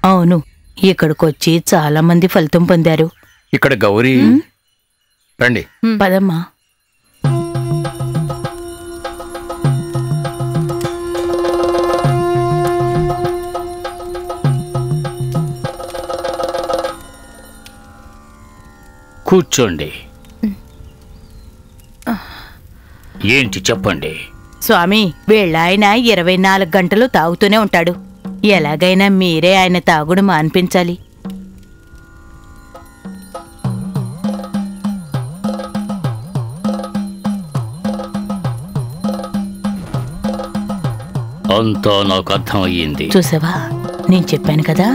అవును, ఇక్కడికొచ్చి చాలా మంది ఫలితం పొందారు. ఇక్కడ గౌరీ రండి. పదమ్మా. కూర్చోండి. ఏంటి చెప్పండి. స్వామి, వీళ్ళాయన 24 గంటలు తాగుతూనే ఉంటాడు. ఎలాగైనా మీరే ఆయన తాగుడు మాన్పించాలి. అంతా నాకు అర్థమయ్యింది. చూసావా, నేను చెప్పాను కదా.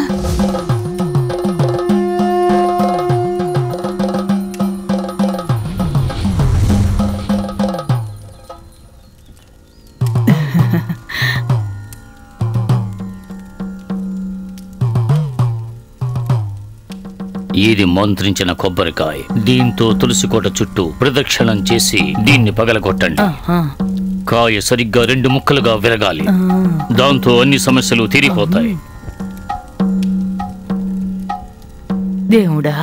ఇది మంత్రించిన కొబ్బరికాయ. దీంతో తులసికోట చుట్టూ ప్రదక్షిణం చేసి దీన్ని పగలగొట్టండి. కాయ సరిగ్గా 2 ముక్కలుగా విరగాలి. దాంతో అన్ని సమస్యలు తీరిపోతాయి. దేవుడా,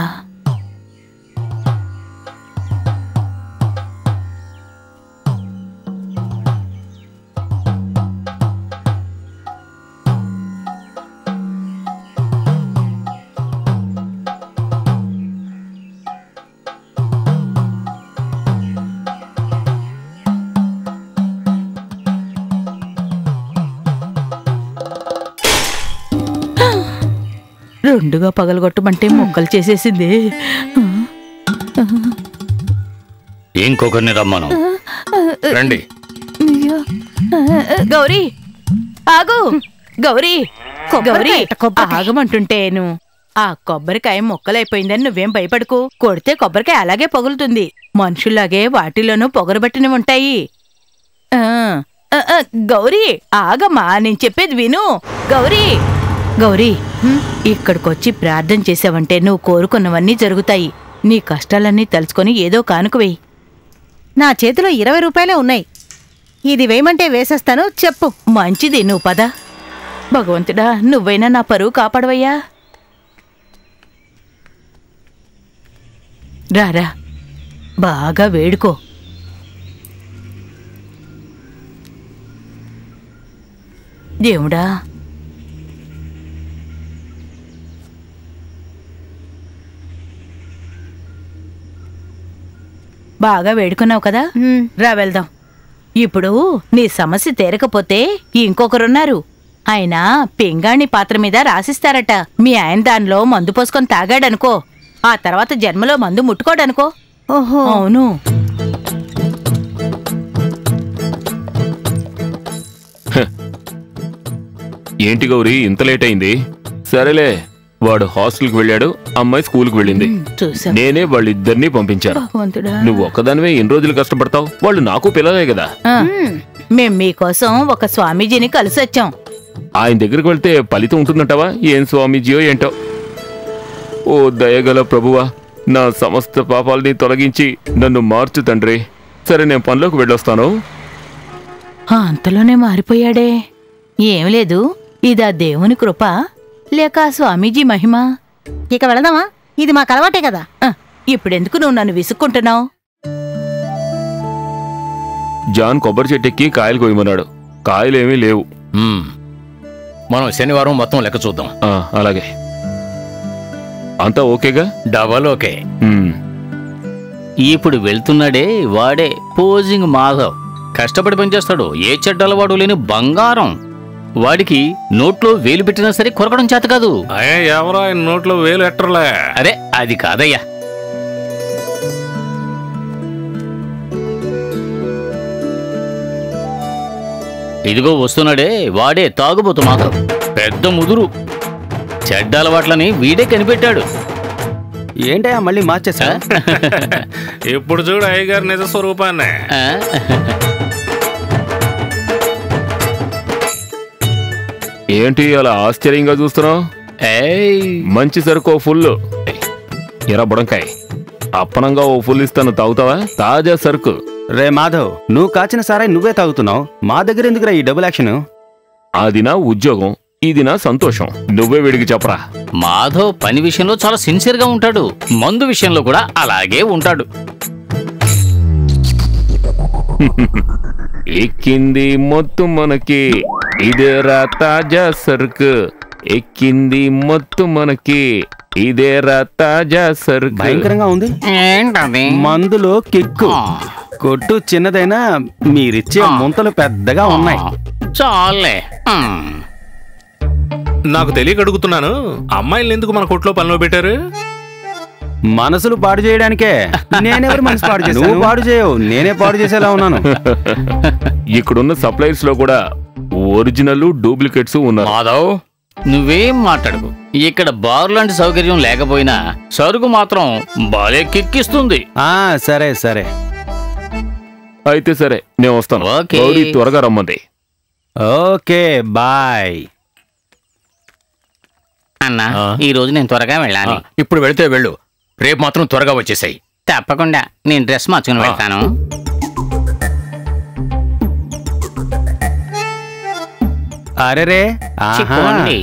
రెండుగా పగలగొట్టమంటే మొక్కలు చేసేసింది. ఇంకొకరిని రమ్మను. రండి. గౌరీ ఆగు. గౌరీ గౌరీ ఆగమంటుంటేను. ఆ కొబ్బరికాయ మొక్కలైపోయిందని నువ్వేం భయపడకు. కొడితే కొబ్బరికాయ అలాగే పగులుతుంది. మనుషుల్లాగే వాటిలోనూ పొగరబట్టినవి ఉంటాయి. గౌరీ ఆగమ్మా, నేను చెప్పేది విను. గౌరీ గౌరీ, ఇక్కడికొచ్చి ప్రార్థన చేసావంటే నువ్వు కోరుకున్నవన్నీ జరుగుతాయి. నీ కష్టాలన్నీ తలుచుకొని ఏదో కానుకవేయి. నా చేతిలో 20 రూపాయలే ఉన్నాయి. ఇది వేయమంటే వేసేస్తాను, చెప్పు. మంచిది, నువ్వు పద. భగవంతుడా, నువ్వైనా నా పరువు కాపాడవయ్యా. రారా, బాగా వేడుకో. దేవుడా, బాగా వేడుకున్నావు కదా, రా వెళ్దాం. ఇప్పుడు నీ సమస్య తీరకపోతే ఇంకొకరున్నారు. ఆయన పింగాణి పాత్ర మీద రాసిస్తారట. మీ ఆయన దానిలో మందు పోసుకొని తాగాడనుకో, ఆ తర్వాత జన్మలో మందు ముట్టుకోడనుకో. ఓహో, అవును. ఏంటి గౌరీ, ఇంత లేట్ అయింది? సరేలే, వాడు హాస్టల్కి వెళ్ళాడు, అమ్మాయి స్కూల్కి వెళ్ళింది. నేనే వాళ్ళిద్దరినీ పంపించాను. నువ్వు ఒక్కదానివే ఎన్ని రోజులు కష్టపడతావు? వాళ్ళు నాకు పిల్లలే కదా. మేం మీకోసం ఒక స్వామీజీని కలిసొచ్చాం. ఆయన దగ్గరికి వెళ్తే ఫలితం ఉంటుందంటావా? ఏం స్వామీజీయో ఏంటో. ఓ దయగల ప్రభువా, నా సమస్త పాపాలని తొలగించి నన్ను మార్చు తండ్రి. సరే, నేను పనిలోకి వెళ్ళొస్తాను. అంతలోనే మారిపోయాడే. ఏం లేదు, ఇదా దేవుని కృప లేక స్వామీజీ మహిమ? ఇక వెళదామా? ఇది మాకు అలవాటే కదా. ఇప్పుడెందుకు నువ్వు నన్ను విసుక్కుంటున్నావు? జాన్ కొబ్బరి చెట్టెక్కి కాయలు కోయమన్నాడు. కాయలేమీ లేవు. మనం శనివారం మొత్తం లెక్క చూద్దాం. అలాగే. అంతా ఓకేగా? Double okay. ఇప్పుడు వెళ్తున్నాడే వాడే పోజింగ్ మాధవ్. కష్టపడి పనిచేస్తాడు. ఏ చెడ్డలవాడు లేని బంగారం. వాడికి నోట్లో వేలు పెట్టినా సరే కొరకడం చేత కాదు. ఎవరో ఆయన నోట్లో వేలు ఎట్టర్లే. అరే, అది కాదయ్యా. ఇదిగో వస్తున్నాడే వాడే తాగుబోతు మాధవ్. పెద్ద ముదురు. చెడ్డ అలవాట్లని వీడే కనిపెట్టాడు. ఏంటయ్యా మళ్ళీ మార్చేసా? ఇప్పుడు చూడు అయ్యగారు నిజ స్వరూపాన్ని. ఏంటి అలా ఆశ్చర్యంగా చూస్తున్నావు? మంచి సరుకు ఫుల్. ఎరా బుడంకాయ్, అప్పనంగా ఓ ఫుల్ ఇస్తాను, తాగుతావా? తాజా సరుకు. రే మాధవ్, నువ్వు కాచిన సారాయి నువ్వే తాగుతున్నావు. మా దగ్గర ఎందుకురా ఈ డబుల్ యాక్షన్? అది నా ఉద్యోగం. ఇది నా సంతోషం. నువ్వే వీడికి చెప్పరా. మాధవ్ పని విషయంలో చాలా సిన్సియర్ గా ఉంటాడు, మందు విషయంలో కూడా అలాగే ఉంటాడు. ఎక్కింది మొత్తం మనకి, ఇదేరా తాజా సరుకు. ఎక్కింది మొత్తం మనకి, ఇదేరా తాజా సరుకు. భయంకరంగా ఉంది. ఏంటది? మందులో కిక్కు. కొట్టు చిన్నదైనా మీరిచ్చే ముంతలు పెద్దగా ఉన్నాయి. చాలే. నాకు తెలియక అడుగుతున్నాను, అమ్మాయిలు ఎందుకు మన కొట్లో పనిలో పెట్టారు? మనసులు పాడు చేయడానికే. నేనెవరు మనసు పాడు చేశాను? నువ్వు పాడు చేయవు, నేనే పాడు చేసేలా ఉన్నాను. ఇక్కడున్న సప్లైర్స్ లో కూడా ఒరిజినల్ డూప్లికేట్స్ ఉన్నారు. మాధవ్, నువ్వేం మాట్లాడకు. ఇక్కడ బార్ లాంటి సౌకర్యం లేకపోయినా సరుకు మాత్రం బాలే కిక్కిస్తుంది. సరే సరే. అయితే సరే, నేను వస్తాను. ఓకే. గౌరీ త్వరగా రమ్మంది. Okay bye. అన్నా, ఈ రోజు నేను త్వరగా వెళ్ళాలి. ఇప్పుడు వెళితే వెళ్ళు, రేపు మాత్రం త్వరగా వచ్చేసాయి. తప్పకుండా. నేను డ్రెస్ మార్చుకుని వెళ్తాను. అరెరే, చిక్కోండి.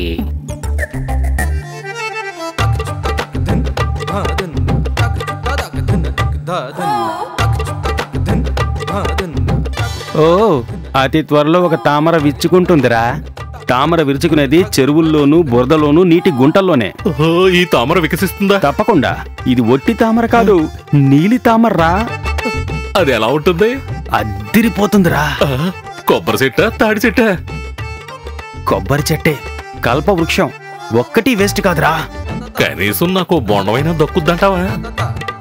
ఓ అతి త్వరలో ఒక తామర విచ్చుకుంటుందిరా. తామర విరుచుకునేది చెరువుల్లోనూ బురదలోనూ నీటి గుంటల్లోనే. ఈ తామర వికసిస్తుందా? తప్పకుండా. ఇది ఒట్టి తామర కాదు, నీలి తామర్రా. అది ఎలా ఉంటుంది? అద్దిరిపోతుందిరా. కొబ్బరి చెట్టా, తాడి చెట్టా? కొబ్బరి చెట్టే, కల్ప వృక్షం. ఒక్కటి వేస్ట్ కాదురా. కనీసం నాకు బొండమైనా దక్కుద్దంటావా?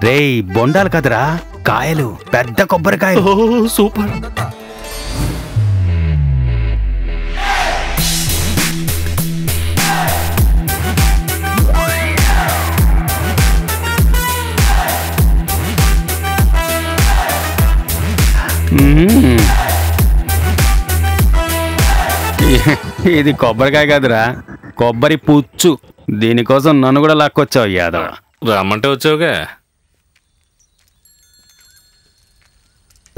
రేయ్, బొండాలు కాదురా, కాయలు, పెద్ద కొబ్బరికాయలు. సూపర్. ఇది కొబ్బరికాయ కాదురా, కొబ్బరి పుచ్చు. దీనికోసం నన్ను కూడా లాక్కొచ్చావు యాదవ. రమ్మంటే వచ్చావుగా.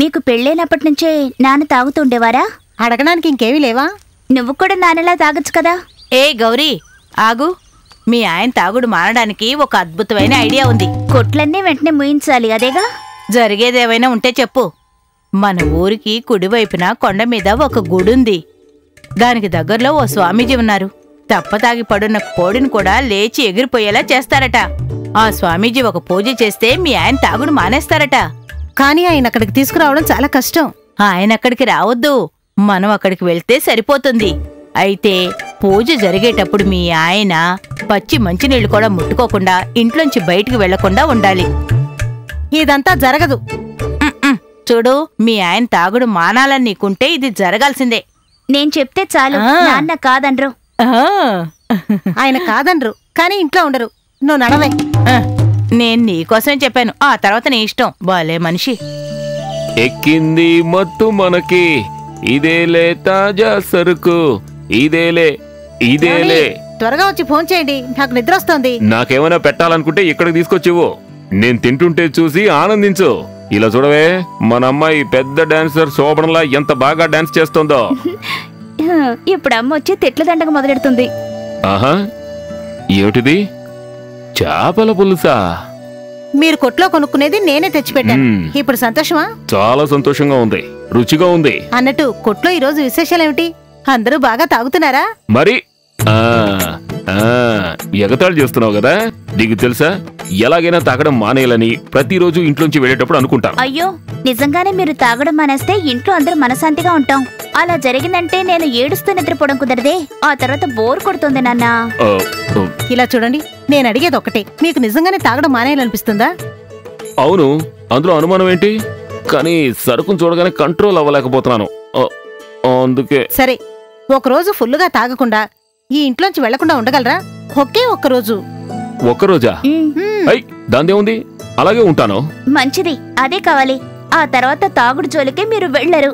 మీకు పెళ్ళైనప్పటి నుంచే నాన్న తాగుతుండేవారా? అడగడానికి ఇంకేమీ లేవా? నువ్వు కూడా నాన్నలా తాగొచ్చు కదా. ఏ గౌరీ, ఆగు. మీ ఆయన తాగుడు మానడానికి ఒక అద్భుతమైన ఐడియా ఉంది. కొట్లన్నీ వెంటనే ముయించాలి, అదేగా? జరిగేదేవైనా ఉంటే చెప్పు. మన ఊరికి కుడివైపున కొండ మీద ఒక గుడుంది. దానికి దగ్గరలో ఓ స్వామీజీ ఉన్నారు. తప్పతాగి పడున్న కోడిని కూడా లేచి ఎగిరిపోయేలా చేస్తారట. ఆ స్వామీజీ ఒక పూజ చేస్తే మీ ఆయన తాగుడు మానేస్తారట. కానీ ఆయన అక్కడికి తీసుకురావడం చాలా కష్టం. ఆయన అక్కడికి రావద్దు, మనం అక్కడికి వెళ్తే సరిపోతుంది. అయితే పూజ జరిగేటప్పుడు మీ ఆయన పచ్చి మంచినీళ్లు కూడా ముట్టుకోకుండా ఇంట్లోంచి బయటికి వెళ్లకుండా ఉండాలి. ఇదంతా జరగదు. చూడు, మీ ఆయన తాగుడు మానాలని నీకుంటే ఇది జరగాల్సిందే. నేను చెప్తే చాలు, నాన్న కాదనరు. ఆయన కాదనరు, కానీ ఇంట్లో ఉండరు. నువ్వు నడవే. నేను నీకోసమే చెప్పాను, ఆ తర్వాత నీ ఇష్టం. బాలే మనిషి. ఎక్కింది మత్తు మనకి, ఇదేలే తాజా సరుకు. ఇదేలే ఇదేలే. త్వరగా వచ్చి ఫోన్ చేయండి, నాకు నిద్ర వస్తోంది. నాకేమైనా పెట్టాలనుకుంటే ఇక్కడికి తీసుకొచ్చివు. నేను తింటుంటే చూసి ఆనందించు. ఇలా చూడవే, మన అమ్మాయి పెద్ద డాన్సర్ శోభనలా ఎంత బాగా డాన్స్ చేస్తుందో. ఇప్పుడు అమ్మ వచ్చి తిట్ల దండగ మొదలెడుతుంది. ఆహా, ఏమిటిది? చేపల పులుసా? మీరు కొట్లో కొనుక్కునేది నేనే తెచ్చిపెట్టాను. ఇప్పుడు సంతోషమా? చాలా సంతోషంగా ఉంది, రుచిగా ఉంది. అన్నట్టు కొట్లో ఈరోజు విశేషాలేమిటి? అందరూ బాగా తాగుతున్నారా? మరి ఎగతాళి చేస్తున్నావు కదా. నీకు తెలుసా, ఎలాగైనా తాగడం మానేయాలని ప్రతిరోజు ఇంట్లోంచి వెళ్ళేటప్పుడు అనుకుంటాను. అయ్యో, నిజంగానే మీరు తాగడం మానేస్తే ఇంట్లో అందరూ మనశాంతిగా ఉంటాం. అలా జరిగిందంటే నేను ఏడుస్తూ నిద్రపోవడం కుదరదే. ఆ తర్వాత బోర్ కొడుతుంది నాన్న. ఇలా చూడండి, నేను అడిగేది ఒకటే, మీకు నిజంగానే తాగడం మానేయాలనిపిస్తుందా? అవును, అందులో అనుమానం ఏంటి? కానీ సరుకును చూడగానే కంట్రోల్ అవ్వలేకపోతున్నాను, అందుకే. సరే, ఒకరోజు ఫుల్లుగా తాగకుండా ఈ ఇంట్లోంచి వెళ్లకుండా ఉండగలరా? ఒకే ఒక్కరోజు. ఒక్కరోజా? దాందేముంది, అలాగే ఉంటాను. మంచిది, అదే కావాలి. ఆ తర్వాత తాగుడు జోలికే మీరు వెళ్లరు.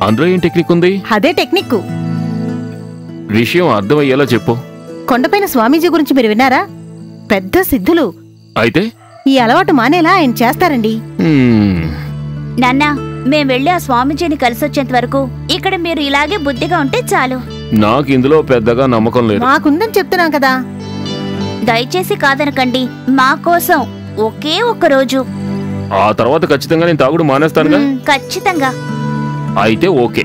అందులో ఏం టెక్నిక్ ఉంది? అదే టెక్నిక్. విషయం అర్థమయ్యేలా చెప్పు. కొండపైన స్వామీజీ గురించి మీరు విన్నారా? పెద్ద సిద్ధులు. అయితే ఈ అలవాటు మానేలా ఆయన చేస్తారండి. నాన్న, మేం వెళ్ళి ఆ స్వామీజీని కలిసొచ్చేంత వరకు ఇక్కడ మీరు ఇలాగే బుద్ధిగా ఉంటే చాలు. నాకు ఇందులో పెద్దగా నమ్మకం లేదు. మాకుందని చెప్తున్నాం కదా. దయచేసి కాదనకండి, మా కోసం ఒకే ఒక్క రోజు. ఆ తర్వాత ఖచ్చితంగా నేను తాగుడు మానేస్తానుగా. ఖచ్చితంగా. అయితే ఓకే.